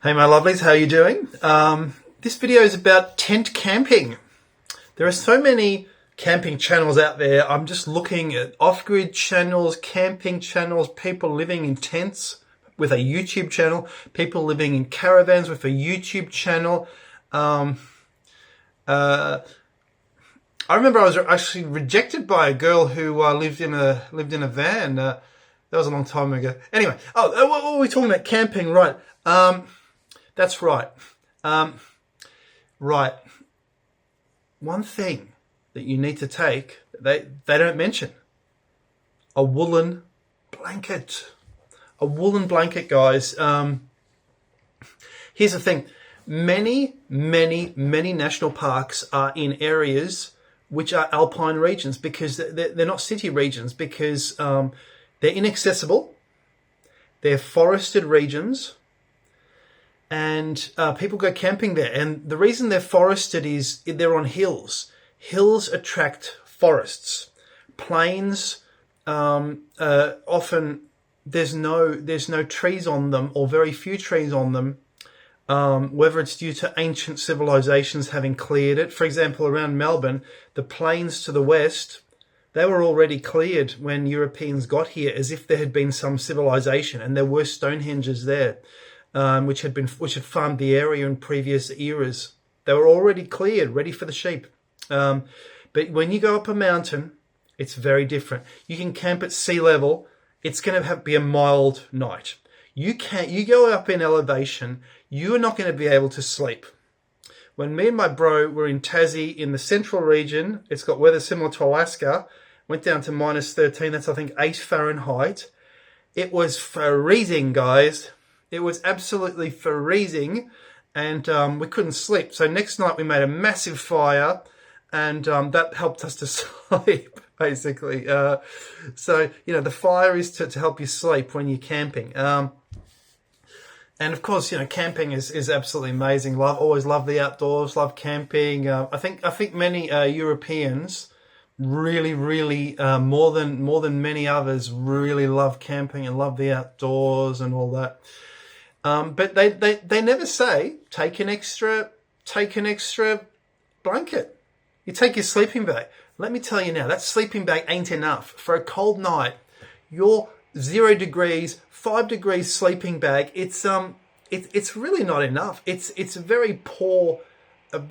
Hey my lovelies, how are you doing? This video is about tent camping. There are so many camping channels out there. I'm just looking at off-grid channels, camping channels, people living in tents with a YouTube channel, people living in caravans with a YouTube channel. I remember I was actually rejected by a girl who lived in a van. That was a long time ago. Anyway, what were we talking about? Camping, right? That's right. Right. One thing that you need to take, they don't mention, a woolen blanket. A woolen blanket, guys. Here's the thing. Many national parks are in areas which are alpine regions because they're not city regions, because they're inaccessible. They're forested regions. And people go camping there. And the reason they're forested is they're on hills. Hills attract forests. Plains, often there's no trees on them, or very few trees on them, whether it's due to ancient civilizations having cleared it. For example, around Melbourne, the plains to the west, they were already cleared when Europeans got here, as if there had been some civilization, and there were Stonehenges there. Which had farmed the area in previous eras. They were already cleared, ready for the sheep. But when you go up a mountain, it's very different. You can camp at sea level. It's going to be a mild night. You go up in elevation, you are not going to be able to sleep. When me and my bro were in Tassie in the central region, it's got weather similar to Alaska, went down to -13, that's I think 8 Fahrenheit. It was freezing, guys. It was absolutely freezing, and we couldn't sleep. So next night we made a massive fire, and that helped us to sleep, basically. So, the fire is to help you sleep when you're camping. And of course, camping is absolutely amazing. Always love the outdoors, love camping. I think many Europeans really more than many others really love camping and love the outdoors and all that. But they never say take an extra blanket. You take your sleeping bag. Let me tell you now, that sleeping bag ain't enough for a cold night. Your 0 degrees, 5 degrees sleeping bag, it's really not enough. It's a very poor. You're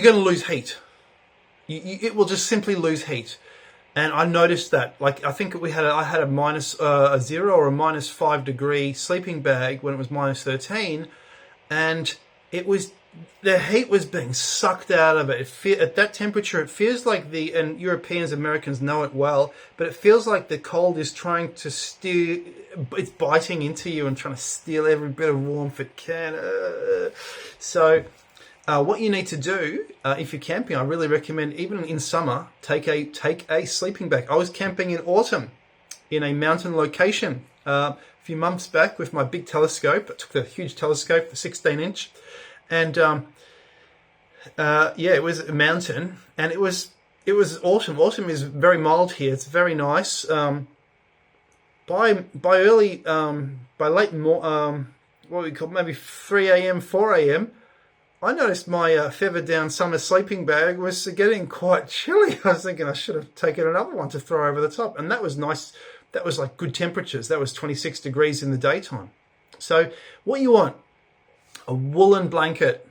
going to lose heat. It will just simply lose heat. And I noticed that, I think I had a 0 or a -5 degree sleeping bag when it was -13, and the heat was being sucked out of it. At that temperature, it feels like and Europeans, Americans know it well, but it feels like the cold is trying to steal, it's biting into you and trying to steal every bit of warmth it can. What you need to do if you're camping, I really recommend, even in summer, take a sleeping bag. I was camping in autumn in a mountain location a few months back with my big telescope. I took the huge telescope, the 16-inch, and it was a mountain, and it was autumn. Autumn is very mild here. It's very nice. By late what we call maybe 3 a.m., 4 a.m. I noticed my feathered down summer sleeping bag was getting quite chilly. I was thinking I should have taken another one to throw over the top. And that was nice. That was like good temperatures. That was 26 degrees in the daytime. So what you want? A woolen blanket,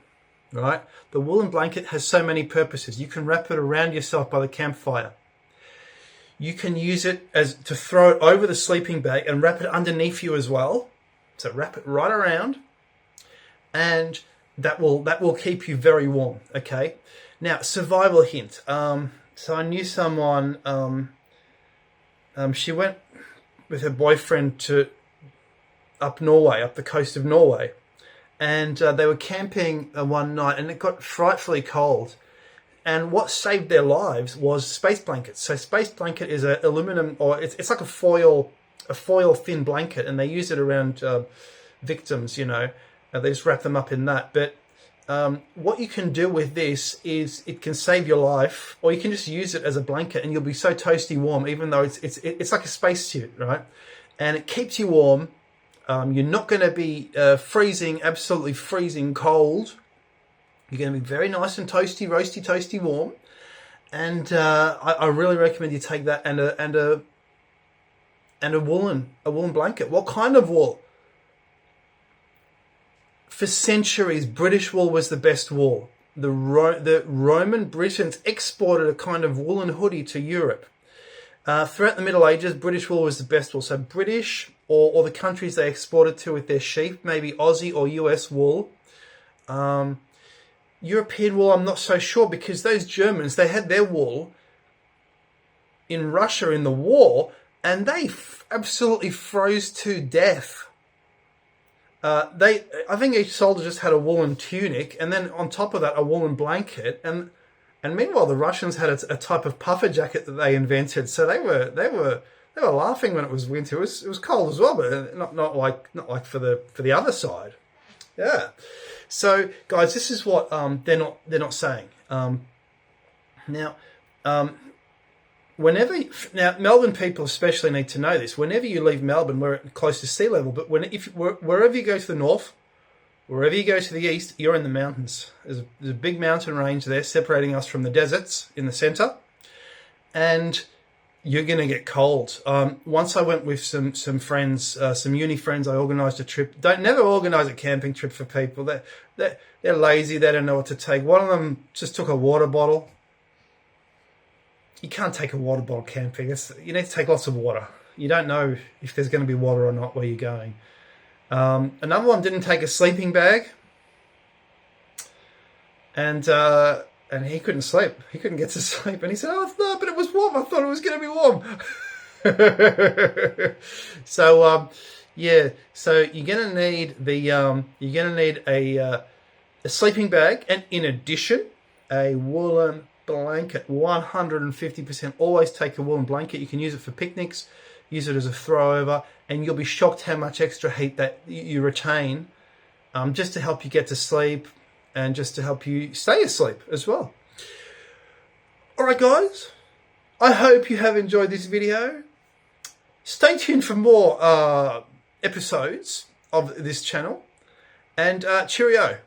right? The woolen blanket has so many purposes. You can wrap it around yourself by the campfire. You can use it to throw it over the sleeping bag and wrap it underneath you as well. So wrap it right around, and that will keep you very warm. Okay. Now, survival hint. So I knew someone. She went with her boyfriend up the coast of Norway, and they were camping one night, and it got frightfully cold. And what saved their lives was space blankets. So space blanket is an aluminum, or it's like a foil thin blanket, and they use it around victims. They just wrap them up in that. But what you can do with this is it can save your life, or you can just use it as a blanket, and you'll be so toasty warm, even though it's like a spacesuit, right? and it keeps you warm. You're not going to be freezing, absolutely freezing cold. You're going to be very nice and toasty, roasty, toasty warm. And I really recommend you take that and a woolen blanket. What kind of wool? For centuries, British wool was the best wool. The Roman Britons exported a kind of woolen hoodie to Europe. Throughout the Middle Ages, British wool was the best wool. So British or the countries they exported to with their sheep, maybe Aussie or US wool. European wool, I'm not so sure, because those Germans, they had their wool in Russia in the war, and they absolutely froze to death. I think each soldier just had a woolen tunic, and then on top of that, a woolen blanket, and meanwhile the Russians had a type of puffer jacket that they invented. So they were laughing when it was winter. It was cold as well, but not like for the other side. Yeah. So guys, this is what they're not saying. Now, Melbourne people especially need to know this. Whenever you leave Melbourne, we're close to sea level, but wherever you go to the north, wherever you go to the east, you're in the mountains. There's a big mountain range there separating us from the deserts in the centre, and you're going to get cold. Once I went with some friends, some uni friends. I organised a trip. Never organise a camping trip for people. They're lazy. They don't know what to take. One of them just took a water bottle. You can't take a water bottle camping. You need to take lots of water. You don't know if there's going to be water or not where you're going. Another one didn't take a sleeping bag, and he couldn't sleep. He couldn't get to sleep, and he said, "Oh no, but it was warm. I thought it was going to be warm." So so you're going to need a sleeping bag, and in addition, a woolen blanket. 150%. Always take a woolen blanket. You can use it for picnics, use it as a throwover, and you'll be shocked how much extra heat that you retain, just to help you get to sleep and just to help you stay asleep as well. All right, guys, I hope you have enjoyed this video. Stay tuned for more episodes of this channel, and cheerio.